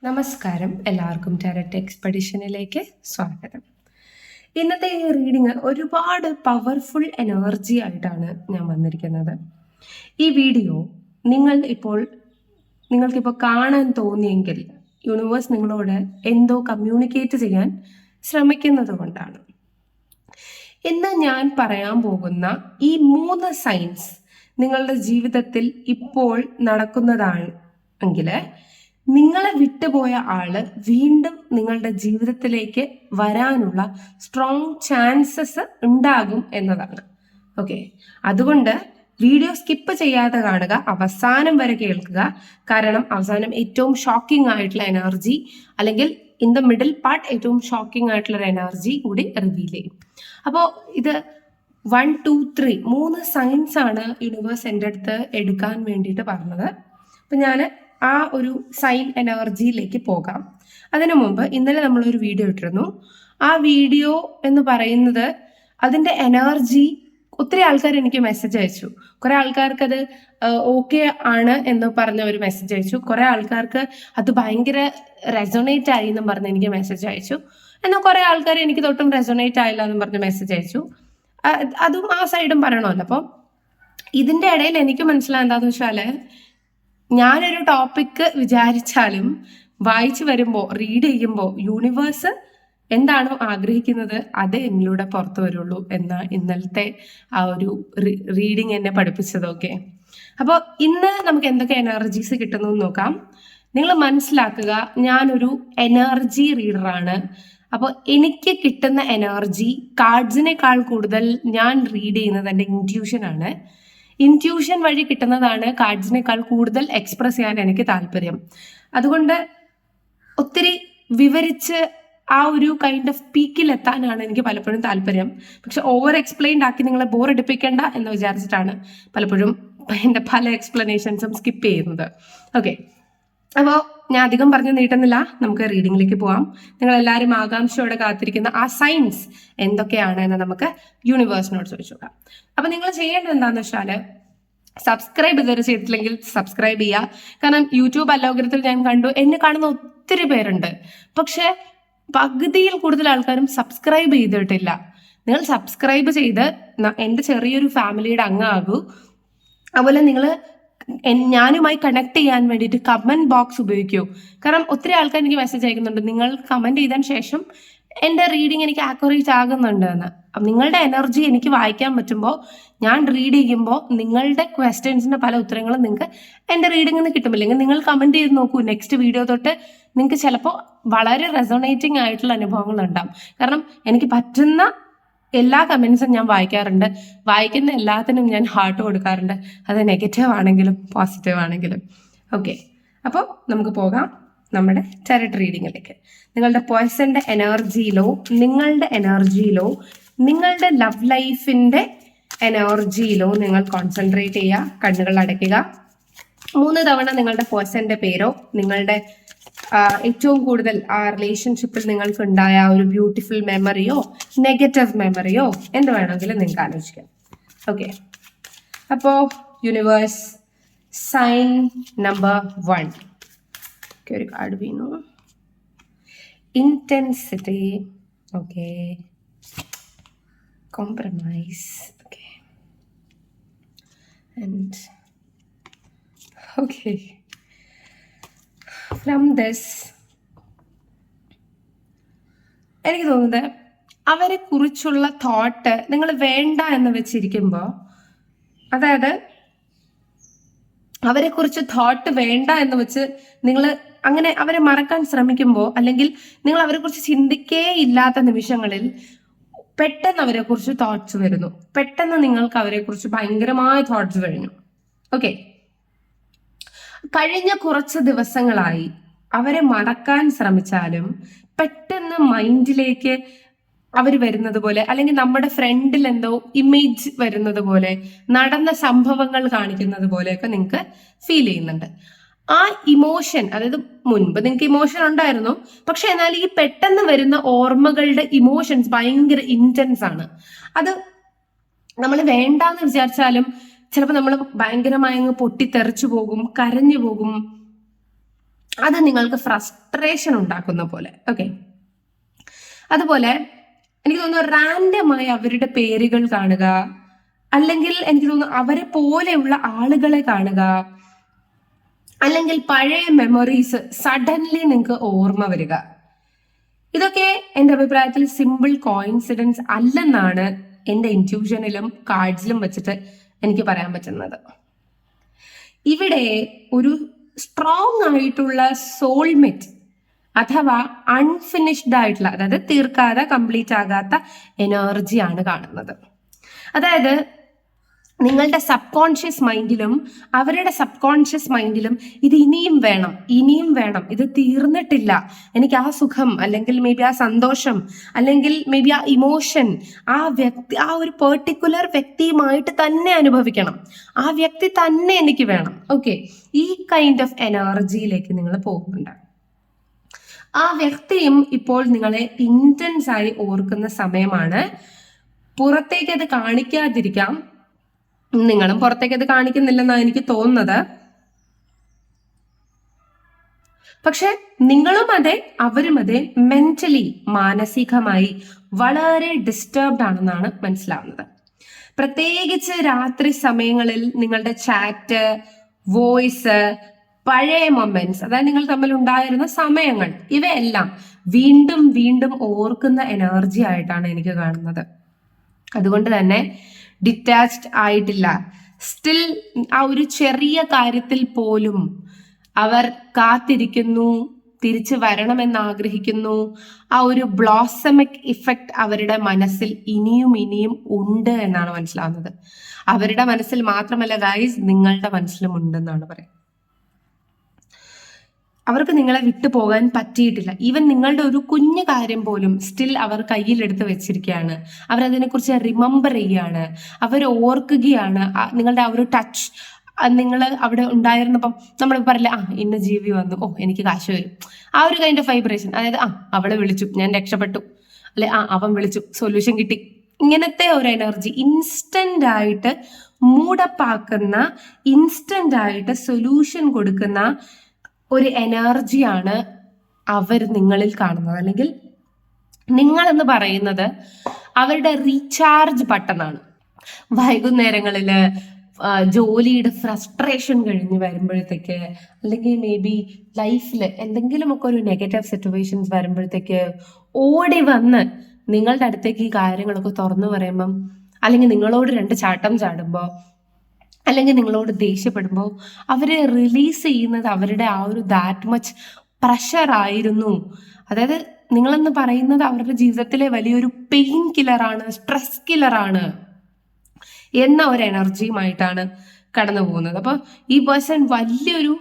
നമസ്കാരം, എല്ലാവർക്കും ടാരറ്റ് എക്സ്പെഡിഷനിലേക്ക് സ്വാഗതം. ഇന്നത്തെ ഈ റീഡിങ് ഒരുപാട് പവർഫുൾ എനർജി ആയിട്ടാണ് ഞാൻ വന്നിരിക്കുന്നത്. ഈ വീഡിയോ നിങ്ങൾക്കിപ്പോൾ കാണാൻ തോന്നിയെങ്കിൽ യൂണിവേഴ്സ് നിങ്ങളോട് എന്തോ കമ്മ്യൂണിക്കേറ്റ് ചെയ്യാൻ ശ്രമിക്കുന്നത് കൊണ്ടാണ്. ഇന്ന് ഞാൻ പറയാൻ പോകുന്ന ഈ 3 സൈൻസ് നിങ്ങളുടെ ജീവിതത്തിൽ ഇപ്പോൾ നടക്കുന്നതാണ് എങ്കിൽ നിങ്ങളെ വിട്ടുപോയ ആള് വീണ്ടും നിങ്ങളുടെ ജീവിതത്തിലേക്ക് വരാനുള്ള സ്ട്രോങ് ചാൻസസ് ഉണ്ടാകും എന്നതാണ്. ഓക്കെ, അതുകൊണ്ട് വീഡിയോ സ്കിപ്പ് ചെയ്യാതെ കാണുക, അവസാനം വരെ കേൾക്കുക. കാരണം അവസാനം ഏറ്റവും ഷോക്കിംഗ് ആയിട്ടുള്ള എനർജി, അല്ലെങ്കിൽ ഇൻ ദ മിഡിൽ പാർട്ട് ഏറ്റവും ഷോക്കിംഗ് ആയിട്ടുള്ള ഒരു എനർജി കൂടി റിവീൽ ചെയ്യും. അപ്പോൾ ഇത് 1, 2, 3 3 സൈൻസ് ആണ് യൂണിവേഴ്സ് എൻ്റെ അടുത്ത് എടുക്കാൻ വേണ്ടിയിട്ട് പറഞ്ഞത്. അപ്പം ഞാൻ ആ ഒരു സൈൻ എനർജിയിലേക്ക് പോകാം. അതിനു മുമ്പ് ഇന്നലെ നമ്മളൊരു വീഡിയോ ഇട്ടിരുന്നു. ആ വീഡിയോ എന്ന് പറയുന്നത് അതിൻ്റെ എനർജി ഒത്തിരി ആൾക്കാർ എനിക്ക് മെസ്സേജ് അയച്ചു. കുറെ ആൾക്കാർക്ക് അത് ഓക്കെ ആണ് എന്ന് പറഞ്ഞ ഒരു മെസ്സേജ് അയച്ചു. കുറെ ആൾക്കാർക്ക് അത് ഭയങ്കര റെസൊണേറ്റ് ആയി എന്നും പറഞ്ഞ് എനിക്ക് മെസ്സേജ് അയച്ചു. എന്നാൽ കുറെ ആൾക്കാർ എനിക്ക് തൊട്ടും റെസൊണേറ്റ് ആയില്ല എന്നും പറഞ്ഞ് മെസ്സേജ് അയച്ചു. അതും ആ സൈഡും പറയണമല്ലോ. അപ്പം ഇതിൻ്റെ ഇടയിൽ എനിക്ക് മനസ്സിലായത് എന്താണെന്ന് വെച്ചാൽ, ഞാനൊരു ടോപ്പിക്ക് വിചാരിച്ചാലും വായിച്ചു വരുമ്പോൾ, റീഡ് ചെയ്യുമ്പോൾ യൂണിവേഴ്സ് എന്താണോ ആഗ്രഹിക്കുന്നത് അത് എന്നിലൂടെ പുറത്തു വരുള്ളൂ എന്ന ഇന്നലത്തെ ആ ഒരു റീഡിങ് എന്നെ പഠിപ്പിച്ചതൊക്കെ. അപ്പോൾ ഇന്ന് നമുക്ക് എന്തൊക്കെ എനർജീസ് കിട്ടുന്നു എന്ന് നോക്കാം. നിങ്ങൾ മനസ്സിലാക്കുക, ഞാനൊരു എനർജി റീഡറാണ്. അപ്പോൾ എനിക്ക് കിട്ടുന്ന എനർജി കാർഡ്സിനേക്കാൾ കൂടുതൽ ഞാൻ റീഡ് ചെയ്യുന്നത് എൻ്റെ ഇൻറ്റ്യൂഷനാണ്. ഇൻറ്റ്യൂഷൻ വഴി കിട്ടുന്നതാണ് കാർഡ്സിനേക്കാൾ കൂടുതൽ എക്സ്പ്രസ് ചെയ്യാൻ എനിക്ക് താല്പര്യം. അതുകൊണ്ട് ഒത്തിരി വിവരിച്ച് ആ ഒരു കൈൻഡ് ഓഫ് പീക്കിൽ എത്താനാണ് എനിക്ക് പലപ്പോഴും താല്പര്യം. പക്ഷെ ഓവർ എക്സ്പ്ലെയിൻഡ് ആക്കി നിങ്ങളെ ബോർ അടിപ്പിക്കേണ്ട എന്ന് വിചാരിച്ചിട്ടാണ് പലപ്പോഴും എൻ്റെ പല എക്സ്പ്ലനേഷൻസും സ്കിപ്പ് ചെയ്യുന്നത്. ഓക്കെ, അപ്പോൾ ഞാൻ അധികം പറഞ്ഞു നീട്ടുന്നില്ല, നമുക്ക് റീഡിങ്ങിലേക്ക് പോവാം. നിങ്ങൾ എല്ലാവരും ആകാംക്ഷയോടെ കാത്തിരിക്കുന്ന ആ സൈൻസ് എന്തൊക്കെയാണ് എന്ന് നമുക്ക് യൂണിവേഴ്സിനോട് ചോദിച്ചു നോക്കാം. അപ്പൊ നിങ്ങൾ ചെയ്യേണ്ടത് എന്താണെന്ന് വെച്ചാൽ, സബ്സ്ക്രൈബ് ഇതുവരെ ചെയ്തിട്ടില്ലെങ്കിൽ സബ്സ്ക്രൈബ് ചെയ്യുക. കാരണം യൂട്യൂബ് അലോഗ്രത്തിൽ ഞാൻ കണ്ടു, എന്നെ കാണുന്ന ഒത്തിരി പേരുണ്ട്, പക്ഷെ പകുതിയിൽ കൂടുതൽ ആൾക്കാരും സബ്സ്ക്രൈബ് ചെയ്തിട്ടില്ല. നിങ്ങൾ സബ്സ്ക്രൈബ് ചെയ്ത് എൻ്റെ ചെറിയൊരു ഫാമിലിയുടെ അംഗമാകൂ. അതുപോലെ നിങ്ങൾ ഞാനുമായി കണക്ട് ചെയ്യാൻ വേണ്ടിയിട്ട് കമന്റ് ബോക്സ് ഉപയോഗിക്കൂ. കാരണം ഒത്തിരി ആൾക്കാർ എനിക്ക് മെസ്സേജ് അയക്കുന്നുണ്ട്, നിങ്ങൾ കമന്റ് ചെയ്തതിന് ശേഷം എൻ്റെ റീഡിങ് എനിക്ക് ആക്യുറേറ്റ് ആകുന്നുണ്ട് എന്ന്. അപ്പം നിങ്ങളുടെ എനർജി എനിക്ക് വായിക്കാൻ പറ്റുമ്പോൾ, ഞാൻ റീഡ് ചെയ്യുമ്പോൾ നിങ്ങളുടെ ക്വസ്റ്റ്യൻസിന്റെ പല ഉത്തരങ്ങളും നിങ്ങൾക്ക് എൻ്റെ റീഡിങ്ങിൽ നിന്ന് കിട്ടുമില്ലെങ്കിൽ നിങ്ങൾ കമന്റ് ചെയ്ത് നോക്കൂ. നെക്സ്റ്റ് വീഡിയോ തൊട്ട് നിങ്ങൾക്ക് ചിലപ്പോൾ വളരെ റെസൊണേറ്റിംഗ് ആയിട്ടുള്ള അനുഭവങ്ങൾ ഉണ്ടാവും. കാരണം എനിക്ക് പറ്റുന്ന എല്ലാ കമന്റ്സും ഞാൻ വായിക്കാറുണ്ട്. വായിക്കുന്ന എല്ലാത്തിനും ഞാൻ ഹാർട്ട് കൊടുക്കാറുണ്ട്, അത് നെഗറ്റീവ് ആണെങ്കിലും പോസിറ്റീവ് ആണെങ്കിലും. ഓക്കെ, അപ്പോൾ നമുക്ക് പോകാം നമ്മുടെ ടാരറ്റ് റീഡിങ്ങിലേക്ക്. നിങ്ങളുടെ പേഴ്സന്റെ എനർജിയിലോ നിങ്ങളുടെ ലവ് ലൈഫിന്റെ എനർജിയിലോ നിങ്ങൾ കോൺസെൻട്രേറ്റ് ചെയ്യുക. കണ്ണുകൾ അടയ്ക്കുക. 3 തവണ നിങ്ങളുടെ പേഴ്സന്റെ പേരോ നിങ്ങളുടെ ഏറ്റവും കൂടുതൽ ആ റിലേഷൻഷിപ്പിൽ നിങ്ങൾക്ക് ഉണ്ടായ ഒരു ബ്യൂട്ടിഫുൾ മെമ്മറിയോ നെഗറ്റീവ് മെമ്മറിയോ എന്ത് വേണമെങ്കിലും നിങ്ങൾക്ക് ആലോചിക്കാം. ഓക്കെ, അപ്പോൾ യൂണിവേഴ്സ് സൈൻ നമ്പർ 1 ഒരു കാർഡ് വീണു. Intensity. Okay, compromise. Okay, and okay, from this എനിക്ക് തോന്നുന്നത് അവരെ കുറിച്ചുള്ള തോട്ട് നിങ്ങൾ വേണ്ട എന്ന് വെച്ചിരിക്കുമ്പോൾ, അതായത് അവരെ കുറിച്ച് തോട്ട് വേണ്ട എന്ന് വെച്ച് നിങ്ങൾ അങ്ങനെ അവരെ മറക്കാൻ ശ്രമിക്കുമ്പോൾ, അല്ലെങ്കിൽ നിങ്ങൾ അവരെ കുറിച്ച് ചിന്തിക്കേ ഇല്ലാത്ത നിമിഷങ്ങളിൽ പെട്ടെന്ന് അവരെ കുറിച്ച് തോട്ട്സ് വരുന്നു. പെട്ടെന്ന് നിങ്ങൾക്ക് അവരെ കുറിച്ച് ഭയങ്കരമായ തോട്ട്സ് കഴിഞ്ഞു. ഓക്കെ, കഴിഞ്ഞ കുറച്ച് ദിവസങ്ങളായി അവരെ മറക്കാൻ ശ്രമിച്ചാലും പെട്ടെന്ന് മൈൻഡിലേക്ക് അവർ വരുന്നത് പോലെ, അല്ലെങ്കിൽ നമ്മുടെ ഫ്രണ്ടിൽ എന്തോ ഇമേജ് വരുന്നത് പോലെ, നടന്ന സംഭവങ്ങൾ കാണിക്കുന്നത് പോലെയൊക്കെ നിങ്ങൾക്ക് ഫീൽ ചെയ്യുന്നുണ്ട്. ആ ഇമോഷൻ, അതായത് മുൻപ് നിങ്ങൾക്ക് ഇമോഷൻ ഉണ്ടായിരുന്നു, പക്ഷെ എന്നാൽ ഈ പെട്ടെന്ന് വരുന്ന ഓർമ്മകളുടെ ഇമോഷൻസ് ഭയങ്കര ഇന്റൻസ് ആണ്. അത് നമ്മൾ വേണ്ടാന്ന് വിചാരിച്ചാലും ചിലപ്പോൾ നമ്മൾ ഭയങ്കരമായി അങ്ങ് പൊട്ടിത്തെറിച്ചു പോകും, കരഞ്ഞു പോകും. അത് നിങ്ങൾക്ക് ഫ്രസ്ട്രേഷൻ ഉണ്ടാക്കുന്ന പോലെ. ഓക്കെ, അതുപോലെ എനിക്ക് തോന്നുന്നു റാൻഡമായി അവരുടെ പേരുകൾ കാണുക, അല്ലെങ്കിൽ എനിക്ക് തോന്നുന്നു അവരെ പോലെയുള്ള ആളുകളെ കാണുക, അല്ലെങ്കിൽ പഴയ മെമ്മറീസ് സഡൻലി നിങ്ങൾക്ക് ഓർമ്മ വരിക. ഇതൊക്കെ എൻ്റെ അഭിപ്രായത്തിൽ സിമ്പിൾ കോയിൻസിഡൻസ് അല്ലെന്നാണ് എൻ്റെ ഇൻറ്റ്യൂഷനിലും കാർഡ്സിലും വെച്ചിട്ട് എനിക്ക് പറയാൻ പറ്റുന്നത്. ഇവിടെ ഒരു സ്ട്രോങ് ആയിട്ടുള്ള സോൾമേറ്റ് അഥവാ അൺഫിനിഷ്ഡ് ആയിട്ടുള്ള, അതായത് തീർക്കാതെ കംപ്ലീറ്റ് ആകാത്ത എനർജിയാണ് കാണുന്നത്. അതായത് നിങ്ങളുടെ സബ് കോൺഷ്യസ് മൈൻഡിലും അവരുടെ സബ് കോൺഷ്യസ് മൈൻഡിലും ഇത് ഇനിയും വേണം, ഇത് തീർന്നിട്ടില്ല, എനിക്ക് ആ സുഖം അല്ലെങ്കിൽ മേ ബി ആ സന്തോഷം അല്ലെങ്കിൽ മേ ബി ആ ഇമോഷൻ ആ ഒരു പെർട്ടിക്കുലർ വ്യക്തിയുമായിട്ട് തന്നെ അനുഭവിക്കണം, ആ വ്യക്തി തന്നെ എനിക്ക് വേണം. ഓക്കെ, ഈ കൈൻഡ് ഓഫ് എനർജിയിലേക്ക് നിങ്ങൾ പോകുന്നുണ്ട്. ആ വ്യക്തിയും ഇപ്പോൾ നിങ്ങളെ ഇന്റൻസ് ആയി ഓർക്കുന്ന സമയമാണ്. പുറത്തേക്ക് അത് കാണിക്കാതിരിക്കാം, നിങ്ങളും പുറത്തേക്ക് അത് കാണിക്കുന്നില്ലെന്നാണ് എനിക്ക് തോന്നുന്നത്. പക്ഷെ നിങ്ങളും അതെ അവരും അതെ മെന്റലി മാനസികമായി വളരെ ഡിസ്റ്റർബ്ഡ് ആണെന്നാണ് മനസ്സിലാവുന്നത്. പ്രത്യേകിച്ച് രാത്രി സമയങ്ങളിൽ നിങ്ങളുടെ ചാറ്റ്, വോയിസ്, പഴയ മൊമെന്റ്സ്, അതായത് നിങ്ങൾ തമ്മിൽ ഉണ്ടായിരുന്ന സമയങ്ങൾ, ഇവയെല്ലാം വീണ്ടും വീണ്ടും ഓർക്കുന്ന എനർജി ആയിട്ടാണ് എനിക്ക് കാണുന്നത്. അതുകൊണ്ട് തന്നെ ഡിറ്റാച്ച്ഡ് ആയിട്ടില്ല. സ്റ്റിൽ ആ ഒരു ചെറിയ കാര്യത്തിൽ പോലും അവർ കാത്തിരിക്കുന്നു, തിരിച്ചു വരണമെന്ന് ആഗ്രഹിക്കുന്നു. ആ ഒരു ബ്ലോസമിക് ഇഫക്റ്റ് അവരുടെ മനസ്സിൽ ഇനിയും ഇനിയും ഉണ്ട് എന്നാണ് മനസ്സിലാവുന്നത്. അവരുടെ മനസ്സിൽ മാത്രമല്ല ഗൈസ്, നിങ്ങളുടെ മനസ്സിലും ഉണ്ടെന്നാണ് പറയുന്നത്. അവർക്ക് നിങ്ങളെ വിട്ടു പോകാൻ പറ്റിയിട്ടില്ല. ഈവൻ നിങ്ങളുടെ ഒരു കുഞ്ഞു കാര്യം പോലും സ്റ്റിൽ അവർ കയ്യിലെടുത്ത് വെച്ചിരിക്കുകയാണ്. അവരതിനെക്കുറിച്ച് റിമെമ്പർ ചെയ്യുകയാണ്, അവർ ഓർക്കുകയാണ്. നിങ്ങളുടെ ആ ഒരു ടച്ച്, നിങ്ങൾ അവിടെ ഉണ്ടായിരുന്നപ്പം നമ്മൾ പറയില്ല, ഇന്ന ജീവി വന്നു, എനിക്ക് കാശ് വരും, ആ ഒരു കൈൻഡ് ഓഫ് വൈബ്രേഷൻ. അതായത് അവളെ വിളിച്ചു, ഞാൻ രക്ഷപ്പെട്ടു, അല്ലെ അവൻ വിളിച്ചു, സൊല്യൂഷൻ കിട്ടി. ഇങ്ങനത്തെ ഒരു എനർജി ഇൻസ്റ്റന്റ് ആയിട്ട് മൂടപ്പാക്കുന്ന, ഇൻസ്റ്റന്റ് ആയിട്ട് സൊല്യൂഷൻ കൊടുക്കുന്ന ഒരു എനർജിയാണ് അവർ നിങ്ങളിൽ കാണുന്നത്. അല്ലെങ്കിൽ നിങ്ങൾ എന്ന് പറയുന്നത് അവരുടെ റീചാർജ് ബട്ടണാണ്. വൈകുന്നേരങ്ങളിൽ ജോലിയുടെ ഫ്രസ്ട്രേഷൻ കഴിഞ്ഞ് വരുമ്പോഴത്തേക്ക്, അല്ലെങ്കിൽ മേ ബി ലൈഫിൽ എന്തെങ്കിലുമൊക്കെ ഒരു നെഗറ്റീവ് സിറ്റുവേഷൻസ് വരുമ്പോഴത്തേക്ക് ഓടി വന്ന് നിങ്ങളുടെ അടുത്തേക്ക് ഈ കാര്യങ്ങളൊക്കെ തുറന്നു പറയുമ്പം, അല്ലെങ്കിൽ നിങ്ങളോട് രണ്ട് ചാട്ടം ചാടുമ്പോൾ, അല്ലെങ്കിൽ നിങ്ങളോട് ദേഷ്യപ്പെടുമ്പോൾ അവരെ റിലീസ് ചെയ്യുന്നത് അവരുടെ ആ ഒരു ദാറ്റ് മച്ച് പ്രഷർ ആയിരുന്നു. അതായത് നിങ്ങളെന്ന് പറയുന്നത് അവരുടെ ജീവിതത്തിലെ വലിയൊരു പെയിൻ കില്ലറാണ്, സ്ട്രെസ് കില്ലറാണ് എന്ന ഒരു എനർജിയുമായിട്ടാണ് കടന്നു പോകുന്നത്. അപ്പൊ ഈ പേഴ്സൺ വലിയൊരു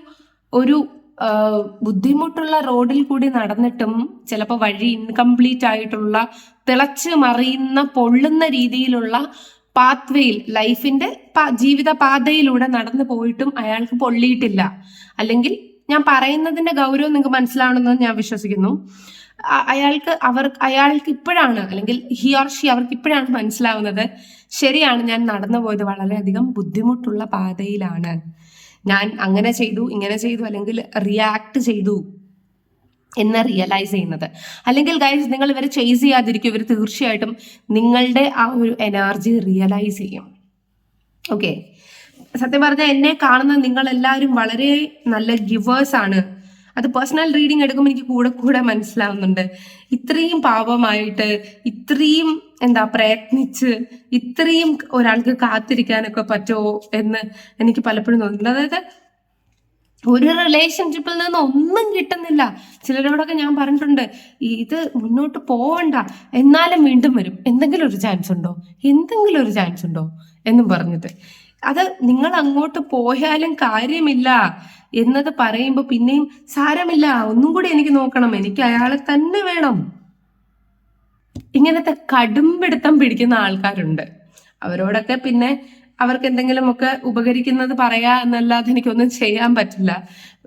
ബുദ്ധിമുട്ടുള്ള റോഡിൽ കൂടി നടന്നിട്ടും ചിലപ്പോൾ വഴി ഇൻകംപ്ലീറ്റ് ആയിട്ടുള്ള തിളച്ച് മറിയുന്ന പൊള്ളുന്ന രീതിയിലുള്ള പാത്വേയിൽ, ലൈഫിന്റെ ജീവിത പാതയിലൂടെ നടന്നു പോയിട്ടും അയാൾക്ക് പൊള്ളിയിട്ടില്ല. അല്ലെങ്കിൽ ഞാൻ പറയുന്നതിന്റെ ഗൗരവം നിങ്ങൾക്ക് മനസ്സിലാവണമെന്ന് ഞാൻ വിശ്വസിക്കുന്നു. അയാൾക്ക് ഇപ്പോഴാണ്, അല്ലെങ്കിൽ ഹി ഓർ ഷി അവർക്ക് ഇപ്പോഴാണ് മനസ്സിലാവുന്നത്, ശരിയാണ്, ഞാൻ നടന്നു പോയത് വളരെയധികം ബുദ്ധിമുട്ടുള്ള പാതയിലാണ്, ഞാൻ അങ്ങനെ ചെയ്തു, ഇങ്ങനെ ചെയ്തു, അല്ലെങ്കിൽ റിയാക്ട് ചെയ്തു എന്ന് റിയലൈസ് ചെയ്യുന്നത്. അല്ലെങ്കിൽ ഗൈസ്, നിങ്ങൾ ഇവരെ ചേസ് ചെയ്യാതിരിക്കും, ഇവർ തീർച്ചയായിട്ടും നിങ്ങളുടെ ആ ഒരു എനർജി റിയലൈസ് ചെയ്യും. ഓക്കെ, സത്യം പറഞ്ഞാൽ എന്നെ കാണുന്ന നിങ്ങൾ എല്ലാവരും വളരെ നല്ല ഗിവേഴ്സ് ആണ്. അത് പേഴ്സണൽ റീഡിങ് എടുക്കുമ്പോൾ എനിക്ക് കൂടെ മനസ്സിലാവുന്നുണ്ട്. ഇത്രയും പാവമായിട്ട്, ഇത്രയും പ്രയത്നിച്ച്, ഇത്രയും ഒരാൾക്ക് കാത്തിരിക്കാനൊക്കെ പറ്റുമോ എന്ന് എനിക്ക് പലപ്പോഴും തോന്നുന്നുണ്ട്. അതായത് ഒരു റിലേഷൻഷിപ്പിൽ നിന്ന് ഒന്നും കിട്ടുന്നില്ല. ചിലരോടൊക്കെ ഞാൻ പറഞ്ഞിട്ടുണ്ട്, ഇത് മുന്നോട്ട് പോവണ്ട, എന്നാലും വീണ്ടും വരും, എന്തെങ്കിലും ഒരു ചാൻസ് ഉണ്ടോ എന്നും പറഞ്ഞിട്ട്. അത് നിങ്ങൾ അങ്ങോട്ട് പോയാലും കാര്യമില്ല എന്നത് പറയുമ്പോൾ പിന്നെയും സാരമില്ല, ഒന്നും കൂടി എനിക്ക് നോക്കണം, എനിക്ക് അയാളെ തന്നെ വേണം, ഇങ്ങനത്തെ കടുംപിടുത്തം പിടിക്കുന്ന ആൾക്കാരുണ്ട്. അവരോടൊക്കെ പിന്നെ അവർക്ക് എന്തെങ്കിലുമൊക്കെ ഉപകരിക്കുന്നത് പറയാ എന്നല്ലാതെ എനിക്കൊന്നും ചെയ്യാൻ പറ്റില്ല.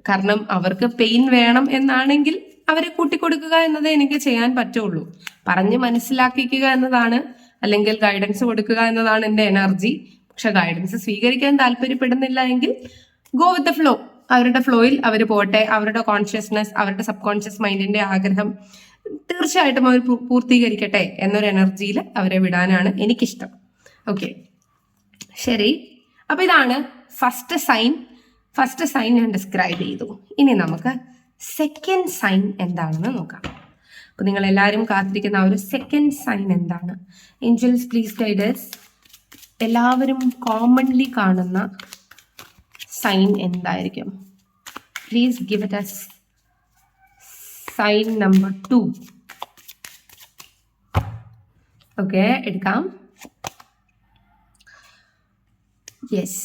കാരണം അവർക്ക് പെയിൻ വേണം എന്നാണെങ്കിൽ അവരെ കൂട്ടിക്കൊടുക്കുക എന്നതേ എനിക്ക് ചെയ്യാൻ പറ്റുള്ളൂ. പറഞ്ഞ് മനസ്സിലാക്കിക്കുക എന്നതാണ്, അല്ലെങ്കിൽ ഗൈഡൻസ് കൊടുക്കുക എന്നതാണ് എൻ്റെ എനർജി. പക്ഷെ ഗൈഡൻസ് സ്വീകരിക്കാൻ താല്പര്യപ്പെടുന്നില്ല എങ്കിൽ ഗോ വിത്ത് ദ ഫ്ലോ, അവരുടെ ഫ്ലോയിൽ അവർ പോട്ടെ, അവരുടെ കോൺഷ്യസ്നെസ്, അവരുടെ സബ് കോൺഷ്യസ് മൈൻഡിന്റെ ആഗ്രഹം തീർച്ചയായിട്ടും അവർ പൂർത്തീകരിക്കട്ടെ എന്നൊരു എനർജിയിൽ അവരെ വിടാനാണ് എനിക്കിഷ്ടം. ഓക്കെ, ശരി. അപ്പൊ ഇതാണ് ഫസ്റ്റ് സൈൻ ഞാൻ ഡിസ്ക്രൈബ് ചെയ്തു. ഇനി നമുക്ക് സെക്കൻഡ് സൈൻ എന്താണെന്ന് നോക്കാം. അപ്പൊ നിങ്ങൾ എല്ലാവരും കാത്തിരിക്കുന്ന ആ ഒരു സെക്കൻഡ് സൈൻ എന്താണ്? ഏഞ്ചൽസ് പ്ലീസ് ഗൈഡേഴ്സ്, എല്ലാവരും കോമൺലി കാണുന്ന സൈൻ എന്തായിരിക്കും? Please give it as sign number 2. Okay, എടുക്കാം. Yes,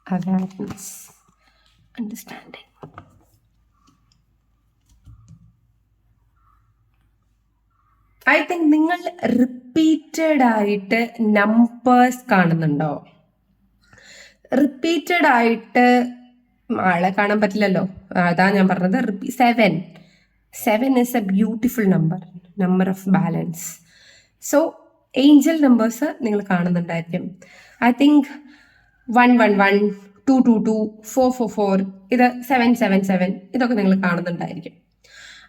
awareness, understanding. I think നിങ്ങൾ റിപ്പീറ്റഡ് ആയിട്ട് നമ്പേഴ്സ് കാണുന്നുണ്ടോ? റിപ്പീറ്റഡ് ആയിട്ട് ആളെ കാണാൻ പറ്റില്ലല്ലോ, അതാ ഞാൻ പറഞ്ഞത്. 7 is a beautiful number of balance. So Angel numbers നിങ്ങൾ കാണുന്നുണ്ടായിരിക്കും. ഐ തിങ്ക് 111, 222, 444, ഇത് 777, ഇതൊക്കെ നിങ്ങൾ കാണുന്നുണ്ടായിരിക്കും.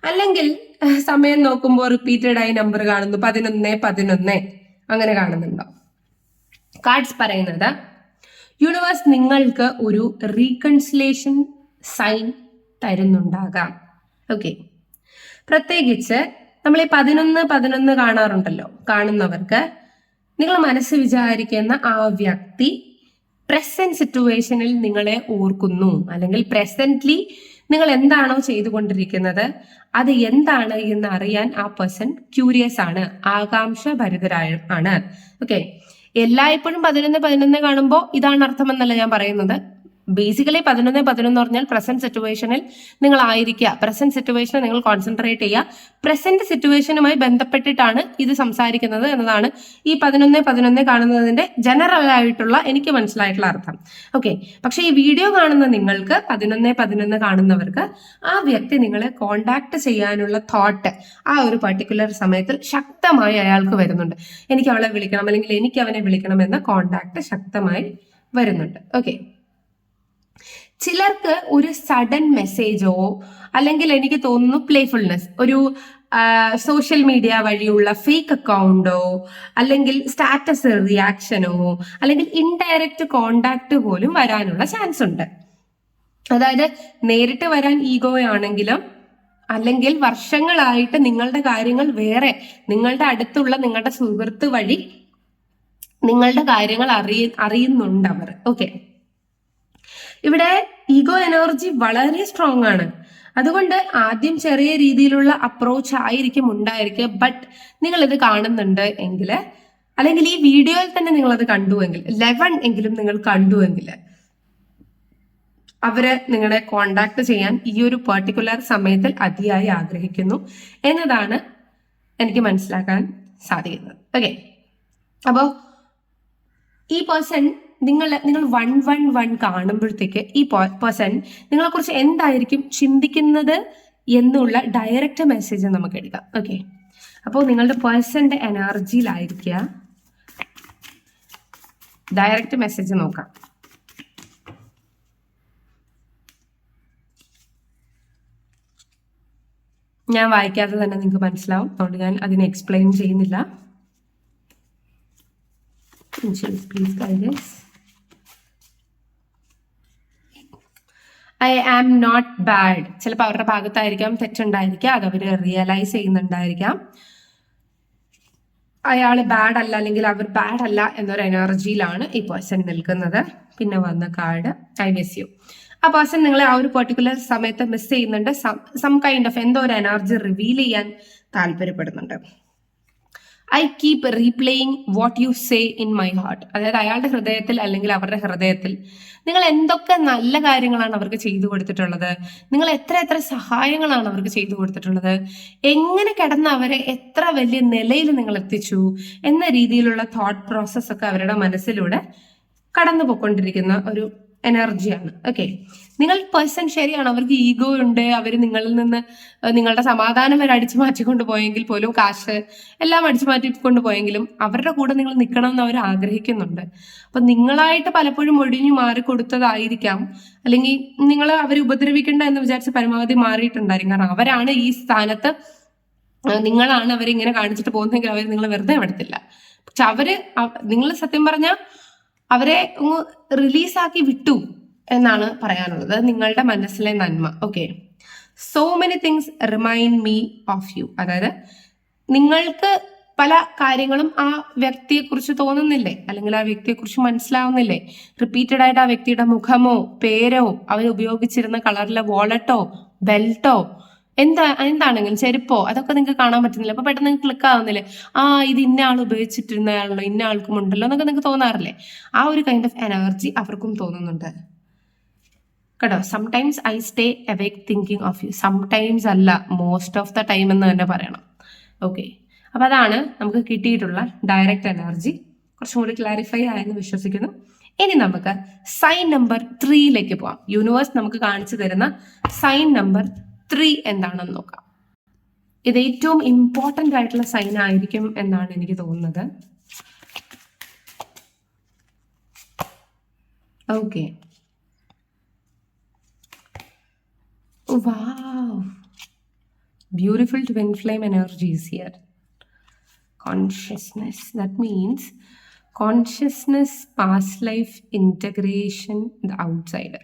അല്ലെങ്കിൽ സമയം നോക്കുമ്പോൾ റിപ്പീറ്റഡ് ആയി നമ്പർ കാണുന്നു, 11, അങ്ങനെ കാണുന്നുണ്ടോ? കാർഡ്സ് പറയുന്നത് യൂണിവേഴ്സ് നിങ്ങൾക്ക് ഒരു റീകൺസിലേഷൻ സൈൻ തരുന്നുണ്ടാകാം. ഓക്കെ, പ്രത്യേകിച്ച് നമ്മൾ ഈ 11 കാണാറുണ്ടല്ലോ, കാണുന്നവർക്ക് നിങ്ങൾ മനസ്സ് വിചാരിക്കുന്ന ആ വ്യക്തി പ്രസന്റ് സിറ്റുവേഷനിൽ നിങ്ങളെ ഓർക്കുന്നു, അല്ലെങ്കിൽ പ്രസന്റ്ലി നിങ്ങൾ എന്താണോ ചെയ്തുകൊണ്ടിരിക്കുന്നത് അത് എന്താണ് എന്ന് അറിയാൻ ആ പേഴ്സൺ ക്യൂരിയസ് ആണ്, ആകാംക്ഷ ഭരിതരാണ്. ഓക്കെ, എല്ലായ്പ്പോഴും 11 കാണുമ്പോൾ ഇതാണ് അർത്ഥമെന്നല്ല ഞാൻ പറയുന്നത്. ബേസിക്കലി 11 പറഞ്ഞാൽ പ്രസന്റ് സിറ്റുവേഷനിൽ നിങ്ങൾ ആയിരിക്കുക, പ്രസന്റ് സിറ്റുവേഷനെ നിങ്ങൾ കോൺസെൻട്രേറ്റ് ചെയ്യുക, പ്രസന്റ് സിറ്റുവേഷനുമായി ബന്ധപ്പെട്ടിട്ടാണ് ഇത് സംസാരിക്കുന്നത് എന്നതാണ് ഈ 11 കാണുന്നതിന്റെ ജനറൽ ആയിട്ടുള്ള എനിക്ക് മനസ്സിലായിട്ടുള്ള അർത്ഥം. ഓക്കെ, പക്ഷെ ഈ വീഡിയോ കാണുന്ന നിങ്ങൾക്ക് 11 കാണുന്നവർക്ക് ആ വ്യക്തി നിങ്ങളെ കോണ്ടാക്ട് ചെയ്യാനുള്ള തോട്ട് ആ ഒരു പർട്ടിക്കുലർ സമയത്തിൽ ശക്തമായി അയാൾക്ക് വരുന്നുണ്ട്. എനിക്ക് അവളെ വിളിക്കണം, അല്ലെങ്കിൽ എനിക്ക് അവനെ വിളിക്കണം എന്ന കോണ്ടാക്ട് ശക്തമായി വരുന്നുണ്ട്. ഓക്കെ, ചിലർക്ക് ഒരു സഡൻ മെസ്സേജോ അല്ലെങ്കിൽ എനിക്ക് തോന്നുന്നു പ്ലേഫുൾനെസ്, ഒരു സോഷ്യൽ മീഡിയ വഴിയുള്ള ഫേക്ക് അക്കൗണ്ടോ അല്ലെങ്കിൽ സ്റ്റാറ്റസ് റിയാക്ഷനോ അല്ലെങ്കിൽ ഇൻഡയറക്റ്റ് കോണ്ടാക്ട് പോലും വരാനുള്ള ചാൻസ് ഉണ്ട്. അതായത് നേരിട്ട് വരാൻ ഈഗോ ആണെങ്കിലും അല്ലെങ്കിൽ വർഷങ്ങളായിട്ട് നിങ്ങളുടെ കാര്യങ്ങൾ വേറെ നിങ്ങളുടെ അടുത്തുള്ള നിങ്ങളുടെ സുഹൃത്ത് വഴി നിങ്ങളുടെ കാര്യങ്ങൾ അറിയുന്നുണ്ട് അവർ. ഓക്കെ, ഇവിടെ ഈഗോ എനർജി വളരെ സ്ട്രോങ് ആണ്. അതുകൊണ്ട് ആദ്യം ചെറിയ രീതിയിലുള്ള അപ്രോച്ച് ആയിരിക്കും ഉണ്ടായിരിക്കുക. ബട്ട് നിങ്ങൾ ഇത് കാണുന്നുണ്ട് എങ്കിൽ, അല്ലെങ്കിൽ ഈ വീഡിയോയിൽ തന്നെ നിങ്ങൾ അത് കണ്ടുവെങ്കിൽ, 11 എങ്കിലും നിങ്ങൾ കണ്ടുവെങ്കിൽ, അവര് നിങ്ങളെ കോണ്ടാക്ട് ചെയ്യാൻ ഈ ഒരു പെർട്ടിക്കുലർ സമയത്തിൽ അതിയായി ആഗ്രഹിക്കുന്നു എന്നതാണ് എനിക്ക് മനസ്സിലാക്കാൻ സാധിക്കുന്നത്. ഓക്കെ, അപ്പോൾ ഈ പേഴ്സൺ നിങ്ങൾ 111 കാണുമ്പോഴത്തേക്ക് ഈ പേഴ്സൺ നിങ്ങളെ കുറിച്ച് എന്തായിരിക്കും ചിന്തിക്കുന്നത് എന്നുള്ള ഡയറക്റ്റ് മെസ്സേജ് നമുക്ക് എടുക്കാം. ഓക്കെ, അപ്പോൾ നിങ്ങളുടെ പേഴ്സന്റെ എനർജിയിലായിരിക്കുക, ഡയറക്റ്റ് മെസ്സേജ് നോക്കാം. ഞാൻ വായിക്കാതെ തന്നെ നിങ്ങൾക്ക് മനസ്സിലാവും, അതുകൊണ്ട് ഞാൻ അതിനെ എക്സ്പ്ലെയിൻ ചെയ്യുന്നില്ല. Please guidance. I am not bad. ചിലപ്പോൾ അവരുടെ ഭാഗത്തായിരിക്കാം തെറ്റുണ്ടായിരിക്കാം, അത് അവർ റിയലൈസ് ചെയ്യുന്നുണ്ടായിരിക്കാം. അയാൾ ബാഡ് അല്ല, അല്ലെങ്കിൽ അവർ ബാഡ് അല്ല എന്നൊരു എനർജിയിലാണ് ഈ പേഴ്സൺ നിൽക്കുന്നത്. പിന്നെ വന്ന കാർഡ് ഐ മിസ് യു. ആ പേഴ്സൺ നിങ്ങളെ ആ ഒരു പെർട്ടിക്കുലർ സമയത്ത് മിസ് ചെയ്യുന്നുണ്ട്. സം കൈൻഡ് ഓഫ് എന്തോ ഒരു എനർജി റിവീൽ ചെയ്യാൻ താല്പര്യപ്പെടുന്നുണ്ട്. I keep replaying what you say in my heart. അതായത് അയാളുടെ ഹൃദയത്തിൽ അല്ലെങ്കിൽ അവരുടെ ഹൃദയത്തിൽ നിങ്ങൾ എന്തൊക്കെ നല്ല കാര്യങ്ങളാണ് അവർക്ക് ചെയ്തു കൊടുത്തിട്ടുള്ളത്, നിങ്ങൾ എത്ര സഹായങ്ങളാണ് അവർക്ക് ചെയ്തു കൊടുത്തിട്ടുള്ളത്, എങ്ങനെ കിടന്ന് അവരെ എത്ര വലിയ നിലയിൽ നിങ്ങൾ എത്തിച്ചു എന്ന രീതിയിലുള്ള തോട്ട് പ്രോസസ് ഒക്കെ അവരുടെ മനസ്സിലൂടെ കടന്നു പോയിക്കൊണ്ടിരിക്കുന്ന ഒരു എനർജിയാണ്. ഓക്കെ, നിങ്ങൾ പേഴ്സൺ ശരിയാണ്, അവർക്ക് ഈഗോ ഉണ്ട്, അവർ നിങ്ങളിൽ നിന്ന് നിങ്ങളുടെ സമാധാനം വരെ അടിച്ചു മാറ്റിക്കൊണ്ട് പോയെങ്കിൽ പോലും, കാശ് എല്ലാം അടിച്ചു മാറ്റിക്കൊണ്ട് പോയെങ്കിലും അവരുടെ കൂടെ നിങ്ങൾ നിൽക്കണം എന്ന് അവർ ആഗ്രഹിക്കുന്നുണ്ട്. അപ്പൊ നിങ്ങളായിട്ട് പലപ്പോഴും ഒഴിഞ്ഞു മാറി കൊടുത്തതായിരിക്കാം, അല്ലെങ്കിൽ നിങ്ങൾ അവരെ ഉപദ്രവിക്കണ്ട എന്ന് വിചാരിച്ച് പരമാവധി മാറിയിട്ടുണ്ടായിരിക്കും. കാരണം അവരാണ് ഈ സ്ഥാനത്ത്, നിങ്ങളാണ് അവരിങ്ങനെ കാണിച്ചിട്ട് പോകുന്നതെങ്കിൽ അവർ നിങ്ങൾ വെറുതെ വിടത്തില്ല. പക്ഷെ നിങ്ങൾ സത്യം പറഞ്ഞാൽ അവരെ റിലീസാക്കി വിട്ടു എന്നാണ് പറയാനുള്ളത്, നിങ്ങളുടെ മനസ്സിലെ നന്മ. Okay, so many things remind me of you. അതായത് നിങ്ങൾക്ക് പല കാര്യങ്ങളും ആ വ്യക്തിയെക്കുറിച്ച് തോന്നുന്നില്ലേ, അല്ലെങ്കിൽ ആ വ്യക്തിയെക്കുറിച്ച് മനസ്സിലാവുന്നില്ലേ? റിപ്പീറ്റഡ് ആയിട്ട് ആ വ്യക്തിയുടെ മുഖമോ പേരോ അവർ ഉപയോഗിച്ചിരുന്ന കളറിലെ വാളറ്റോ ബെൽറ്റോ എന്താണെങ്കിലും ചെരുപ്പോ അതൊക്കെ നിങ്ങൾക്ക് കാണാൻ പറ്റുന്നില്ല. അപ്പൊ പെട്ടെന്ന് നിങ്ങൾക്ക് ക്ലിക്ക് ആവുന്നില്ലേ, ഇത് ഇന്ന ആൾ ഉപയോഗിച്ചിട്ടിരുന്നയാളല്ലോ, ഇന്ന ആൾക്കും ഉണ്ടല്ലോ എന്നൊക്കെ നിങ്ങൾക്ക് തോന്നാറില്ലേ? ആ ഒരു കൈൻഡ് ഓഫ് എനർജി അവർക്കും തോന്നുന്നുണ്ട് കേട്ടോ. Sometimes I stay awake thinking of you, sometimes അല്ല, മോസ്റ്റ് ഓഫ് ദ ടൈം എന്ന് തന്നെ പറയണം. ഓക്കെ, അപ്പൊ അതാണ് നമുക്ക് കിട്ടിയിട്ടുള്ള ഡയറക്റ്റ് എനർജി. കുറച്ചും കൂടി ക്ലാരിഫൈ ആയെന്ന് വിശ്വസിക്കുന്നു. ഇനി നമുക്ക് സൈൻ നമ്പർ 3യിലേക്ക് പോവാം. യൂണിവേഴ്സ് നമുക്ക് കാണിച്ചു തരുന്ന സൈൻ നമ്പർ 3 എന്താണെന്ന് നോക്കാം. ഇത് ഏറ്റവും ഇമ്പോർട്ടൻ്റ് ആയിട്ടുള്ള സൈൻ ആയിരിക്കും എന്നാണ് എനിക്ക് തോന്നുന്നത്. Okay, wow, beautiful twin flame energy is here. Consciousness, that means consciousness, past life, integration, the outsider.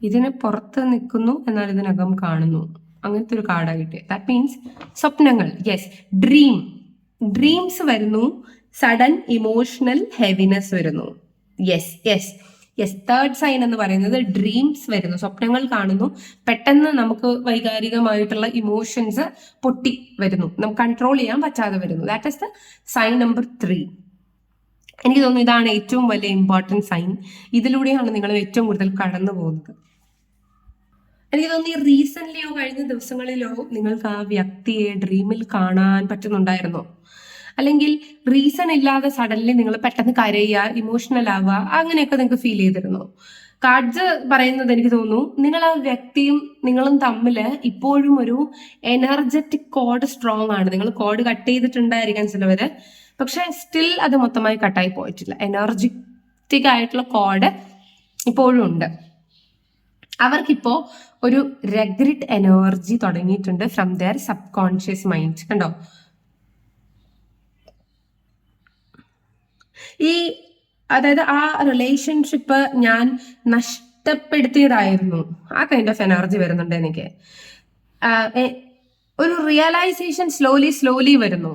ഇതിന് പുറത്ത് നിൽക്കുന്നു എന്നാൽ ഇതിനകം കാണുന്നു, അങ്ങനത്തെ ഒരു കാർഡാണ് കിട്ടിയത്. ദാറ്റ് മീൻസ് സ്വപ്നങ്ങൾ, യെസ്, ഡ്രീംസ് വരുന്നു, സഡൻ ഇമോഷണൽ ഹെവിനെസ് വരുന്നു. Yes yes yes, third sign എന്ന് പറയുന്നത് ഡ്രീംസ് വരുന്നു, സ്വപ്നങ്ങൾ കാണുന്നു, പെട്ടെന്ന് നമുക്ക് വൈകാരികമായിട്ടുള്ള ഇമോഷൻസ് പൊട്ടി വരുന്നു, നമുക്ക് കൺട്രോൾ ചെയ്യാൻ പറ്റാതെ വരുന്നു. That is the sign number 3. എനിക്ക് തോന്നുന്നു ഇതാണ് ഏറ്റവും വലിയ ഇമ്പോർട്ടൻറ്റ് സൈൻ. ഇതിലൂടെയാണ് നിങ്ങൾ ഏറ്റവും കൂടുതൽ കടന്നു പോകുന്നത്. എനിക്ക് തോന്നുന്നു ഈ റീസെന്റ്ലിയോ കഴിഞ്ഞ ദിവസങ്ങളിലോ നിങ്ങൾക്ക് ആ വ്യക്തിയെ ഡ്രീമിൽ കാണാൻ പറ്റുന്നുണ്ടായിരുന്നോ? അല്ലെങ്കിൽ റീസൺ ഇല്ലാതെ സഡൻലി നിങ്ങൾ പെട്ടെന്ന് കരയുക, ഇമോഷണൽ ആവുക, അങ്ങനെയൊക്കെ നിങ്ങൾക്ക് ഫീൽ ചെയ്തിരുന്നോ? കാർഡ്സ് പറയുന്നത് എനിക്ക് തോന്നുന്നു നിങ്ങൾ ആ വ്യക്തിയും നിങ്ങളും തമ്മിൽ ഇപ്പോഴും ഒരു എനർജറ്റിക് കോഡ് സ്ട്രോങ് ആണ്. നിങ്ങൾ കോഡ് കട്ട് ചെയ്തിട്ടുണ്ടായിരിക്കാം ചിലവര്, പക്ഷെ സ്റ്റിൽ അത് മൊത്തമായി കട്ടായി പോയിട്ടില്ല. എനർജറ്റിക് ആയിട്ടുള്ള കോഡ് ഇപ്പോഴും ഉണ്ട്. അവർക്കിപ്പോ ഒരു റെഗ്രിറ്റ് എനർജി തുടങ്ങിയിട്ടുണ്ട് from their subconscious mind. കണ്ടോ, അതായത് ആ റിലേഷൻഷിപ്പ് ഞാൻ നഷ്ടപ്പെടുത്തിയതായിരുന്നു, ആ കൈൻഡ് ഓഫ് എനർജി വരുന്നുണ്ട് എനിക്ക്. ഒരു റിയലൈസേഷൻ സ്ലോലി വരുന്നു.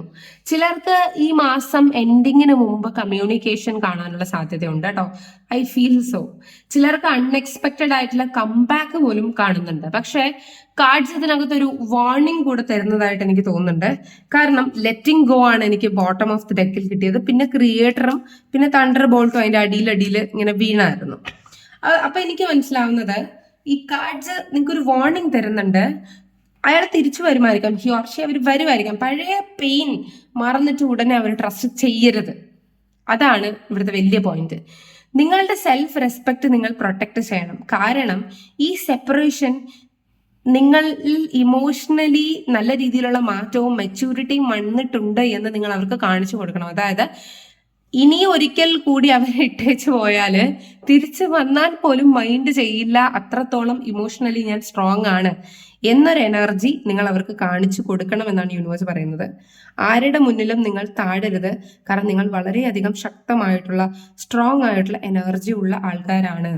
ചിലർക്ക് ഈ മാസം എൻഡിങ്ങിന് മുമ്പ് കമ്മ്യൂണിക്കേഷൻ കാണാനുള്ള സാധ്യതയുണ്ട് കേട്ടോ. I feel so. ചിലർക്ക് അൺഎക്സ്പെക്റ്റഡ് ആയിട്ടുള്ള കംബാക്ക് പോലും കാണുന്നുണ്ട്. പക്ഷെ കാർഡ്സ് ഇതിനകത്ത് ഒരു വാർണിംഗ് കൂടെ തരുന്നതായിട്ട് എനിക്ക് തോന്നുന്നുണ്ട്. കാരണം ലെറ്റിംഗ് ഗോ ആണ് എനിക്ക് ബോട്ടം ഓഫ് ദി ഡെക്കിൽ കിട്ടിയത്. പിന്നെ ക്രിയേറ്ററും പിന്നെ തണ്ടർ ബോൾട്ടും അതിന്റെ അടിയിൽ ഇങ്ങനെ വീണായിരുന്നു. അപ്പൊ എനിക്ക് മനസ്സിലാവുന്നത് ഈ കാർഡ്സ് നിങ്ങൾക്ക് ഒരു വാർണിംഗ് തരുന്നുണ്ട്. അയാൾ തിരിച്ചു വരുമായിരിക്കാം, അവർ വരുമായിരിക്കാം. പഴയ പെയിൻ മറന്നിട്ട് ഉടനെ അവർ ട്രസ്റ്റ് ചെയ്യരുത്. അതാണ് ഇവിടുത്തെ വലിയ പോയിന്റ്. നിങ്ങളുടെ സെൽഫ് റെസ്പെക്ട് നിങ്ങൾ പ്രൊട്ടക്ട് ചെയ്യണം. കാരണം ഈ സെപ്പറേഷൻ നിങ്ങളിൽ ഇമോഷണലി നല്ല രീതിയിലുള്ള മാറ്റവും മെച്യൂരിറ്റിയും വന്നിട്ടുണ്ട് എന്ന് നിങ്ങൾ അവർക്ക് കാണിച്ചു കൊടുക്കണം. അതായത് ഇനി ഒരിക്കൽ കൂടി അവരെ ഇട്ടേച്ച് പോയാൽ തിരിച്ചു വന്നാൽ പോലും മൈൻഡ് ചെയ്യില്ല, അത്രത്തോളം ഇമോഷണലി ഞാൻ സ്ട്രോങ് ആണ് എന്നൊരു എനർജി നിങ്ങൾ അവർക്ക് കാണിച്ചു കൊടുക്കണം എന്നാണ് യൂണിവേഴ്സ് പറയുന്നത്. ആരുടെ മുന്നിലും നിങ്ങൾ താഴരുത്. കാരണം നിങ്ങൾ വളരെയധികം ശക്തമായിട്ടുള്ള സ്ട്രോങ് ആയിട്ടുള്ള എനർജി ഉള്ള ആൾക്കാരാണ്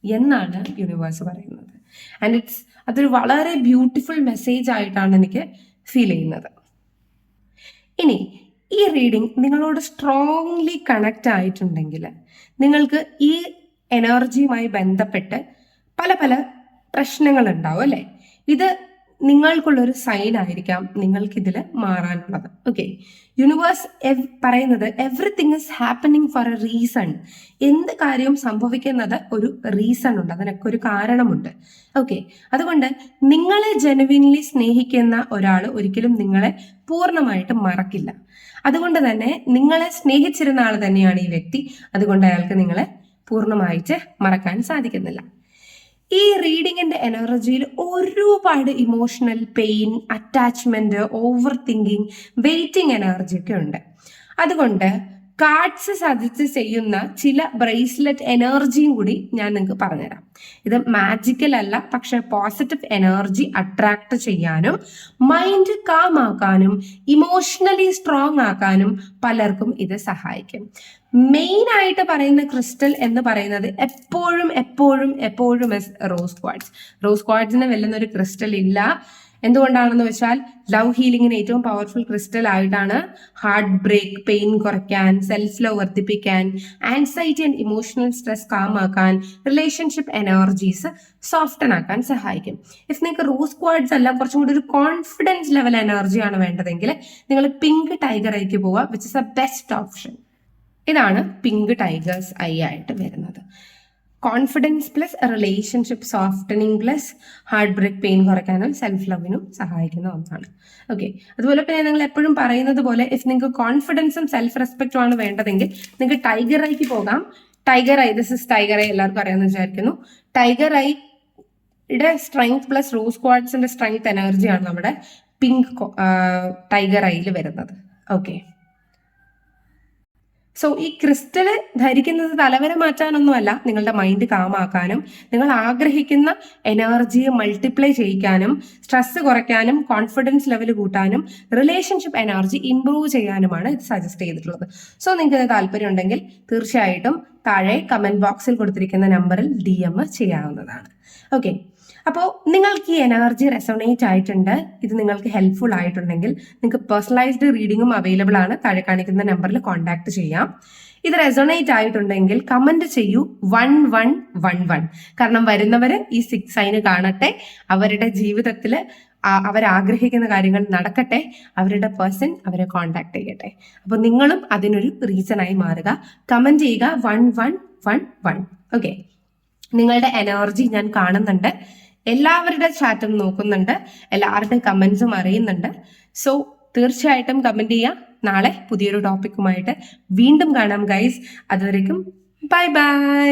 എന്നാണ് യൂണിവേഴ്സ് പറയുന്നത്. ആൻഡ് അതൊരു വളരെ ബ്യൂട്ടിഫുൾ മെസ്സേജ് ആയിട്ടാണ് എനിക്ക് ഫീൽ ചെയ്യുന്നത്. ഇനി ഈ റീഡിംഗ് നിങ്ങളോട് സ്ട്രോങ്ലി കണക്റ്റ് ആയിട്ടുണ്ടെങ്കിൽ നിങ്ങൾക്ക് ഈ എനർജിയുമായി ബന്ധപ്പെട്ട് പല പല പ്രശ്നങ്ങൾ ഉണ്ടാവും അല്ലേ? ഇത് നിങ്ങൾക്കുള്ളൊരു സൈൻ ആയിരിക്കാം നിങ്ങൾക്കിതിൽ മാറാനുള്ളത്. ഓക്കെ, യൂണിവേഴ്സ് പറയുന്നത് everything is happening for A reason. എന്ത് കാര്യവും സംഭവിക്കുന്നത് ഒരു റീസൺ ഉണ്ട്, അതിനൊക്കെ ഒരു കാരണമുണ്ട്. ഓക്കെ, അതുകൊണ്ട് നിങ്ങളെ ജെനുവിൻലി സ്നേഹിക്കുന്ന ഒരാൾ ഒരിക്കലും നിങ്ങളെ പൂർണ്ണമായിട്ട് മറക്കില്ല. അതുകൊണ്ട് തന്നെ നിങ്ങളെ സ്നേഹിച്ചിരുന്ന ആൾ തന്നെയാണ് ഈ വ്യക്തി. അതുകൊണ്ട് അയാൾക്ക് നിങ്ങളെ പൂർണ്ണമായിട്ട് മറക്കാൻ സാധിക്കുന്നില്ല. ഈ റീഡിങ്ങിന്റെ എനർജിയിൽ ഒരുപാട് emotional pain, attachment, over thinking, waiting energy ഒക്കെ ഉണ്ട്. അതുകൊണ്ട് കാർഡ്സ് സജസ്റ്റ് ചെയ്യുന്ന ചില ബ്രേസ്ലെറ്റ് എനർജിയും കൂടി ഞാൻ നിങ്ങൾക്ക് പറഞ്ഞുതരാം. ഇത് മാജിക്കൽ അല്ല, പക്ഷെ പോസിറ്റീവ് എനർജി അട്രാക്ട് ചെയ്യാനും മൈൻഡ് കാം ആക്കാനും ഇമോഷണലി സ്ട്രോങ് ആക്കാനും പലർക്കും ഇത് സഹായിക്കും. മെയിൻ ആയിട്ട് പറയുന്ന ക്രിസ്റ്റൽ എന്ന് പറയുന്നത് എപ്പോഴും എപ്പോഴും എപ്പോഴും റോസ് ക്വാർട്സ്. റോസ് ക്വാർട്സിനെ വെല്ലുന്ന ഒരു ക്രിസ്റ്റൽ ഇല്ല. എന്തുകൊണ്ടാണെന്ന് വെച്ചാൽ ലവ് ഹീലിംഗിന് ഏറ്റവും പവർഫുൾ ക്രിസ്റ്റൽ ആയിട്ടാണ് ഹാർട്ട് ബ്രേക്ക് പെയിൻ കുറയ്ക്കാൻ, സെൽഫ് ലവ് വർദ്ധിപ്പിക്കാൻ, ആൻസൈറ്റി ആൻഡ് ഇമോഷണൽ സ്ട്രെസ് കാമാക്കാൻ, റിലേഷൻഷിപ്പ് എനർജീസ് സോഫ്റ്റൻ ആക്കാൻ സഹായിക്കും. ഇഫ് നിങ്ങൾക്ക് റോസ് ക്വാർട്സ് അല്ല കുറച്ചും കൂടി ഒരു കോൺഫിഡൻസ് ലെവൽ എനർജിയാണ് വേണ്ടതെങ്കിൽ നിങ്ങൾ പിങ്ക് ടൈഗർ ഐക്ക് പോവുക, which is a best option. ഇതാണ് പിങ്ക് ടൈഗേഴ്സ് ഐ ആയിട്ട് വരുന്നത്. Confidence plus relationship softening plus heart break pain കുറയ്ക്കാനും സെൽഫ് ലവിനും സഹായിക്കുന്ന ഒന്നാണ്. ഓക്കെ, അതുപോലെ പിന്നെ നിങ്ങൾ എപ്പോഴും പറയുന്നത് പോലെ ഇഫ് നിങ്ങൾക്ക് കോൺഫിഡൻസും സെൽഫ് റെസ്പെക്റ്റും ആണ് വേണ്ടതെങ്കിൽ നിങ്ങൾക്ക് ടൈഗർ ഐക്ക് പോകാം. Tiger I, this is tiger I, എല്ലാവർക്കും അറിയാമെന്ന് വിചാരിക്കുന്നു. ടൈഗർ ഐയുടെ സ്ട്രെങ്ത് പ്ലസ് റോസ് ക്വാർട്സിന്റെ സ്ട്രെങ്ത് എനർജിയാണ് നമ്മുടെ പിങ്ക് ടൈഗർ ഐയിൽ വരുന്നത്. ഓക്കെ, സോ ഈ ക്രിസ്റ്റൽ ധരിക്കുന്നത് തലവര മാറ്റാനൊന്നുമല്ല, നിങ്ങളുടെ മൈൻഡ് കാമാക്കാനും നിങ്ങൾ ആഗ്രഹിക്കുന്ന എനർജിയെ മൾട്ടിപ്ലൈ ചെയ്യിക്കാനും സ്ട്രെസ് കുറയ്ക്കാനും കോൺഫിഡൻസ് ലെവൽ കൂട്ടാനും റിലേഷൻഷിപ്പ് എനർജി ഇംപ്രൂവ് ചെയ്യാനുമാണ് ഇത് സജസ്റ്റ് ചെയ്തിട്ടുള്ളത്. സോ നിങ്ങൾക്ക് താല്പര്യം ഉണ്ടെങ്കിൽ തീർച്ചയായിട്ടും താഴെ കമന്റ് ബോക്സിൽ കൊടുത്തിരിക്കുന്ന നമ്പറിൽ DM ചെയ്യാവുന്നതാണ്. ഓക്കെ, അപ്പോൾ നിങ്ങൾക്ക് ഈ എനർജി റെസൊണേറ്റ് ആയിട്ടുണ്ട്, ഇത് നിങ്ങൾക്ക് ഹെൽപ്ഫുൾ ആയിട്ടുണ്ടെങ്കിൽ നിങ്ങൾക്ക് പേഴ്സണലൈസ്ഡ് റീഡിങ്ങും അവൈലബിൾ ആണ്. താഴെ കാണിക്കുന്ന നമ്പറിൽ കോൺടാക്ട് ചെയ്യാം. ഇത് റെസൊണേറ്റ് ആയിട്ടുണ്ടെങ്കിൽ കമന്റ് ചെയ്യൂ 1111. കാരണം വരുന്നവര് ഈ 6 സൈന് കാണട്ടെ, അവരുടെ ജീവിതത്തിൽ അവരാഗ്രഹിക്കുന്ന കാര്യങ്ങൾ നടക്കട്ടെ, അവരുടെ പേഴ്സൺ അവരെ കോൺടാക്ട് ചെയ്യട്ടെ. അപ്പൊ നിങ്ങളും അതിനൊരു റീസണായി മാറുക. കമന്റ് ചെയ്യുക 1111. ഓക്കെ, നിങ്ങളുടെ എനർജി ഞാൻ കാണുന്നുണ്ട്, എല്ലാവരുടെ ചാറ്റും നോക്കുന്നുണ്ട്, എല്ലാവരുടെ കമന്റ്സും അറിയുന്നുണ്ട്. സോ തീർച്ചയായിട്ടും കമന്റ് ചെയ്യുക. നാളെ പുതിയൊരു ടോപ്പിക്കുമായിട്ട് വീണ്ടും കാണാം ഗൈസ്. അതുവരേക്കും ബൈ ബൈ.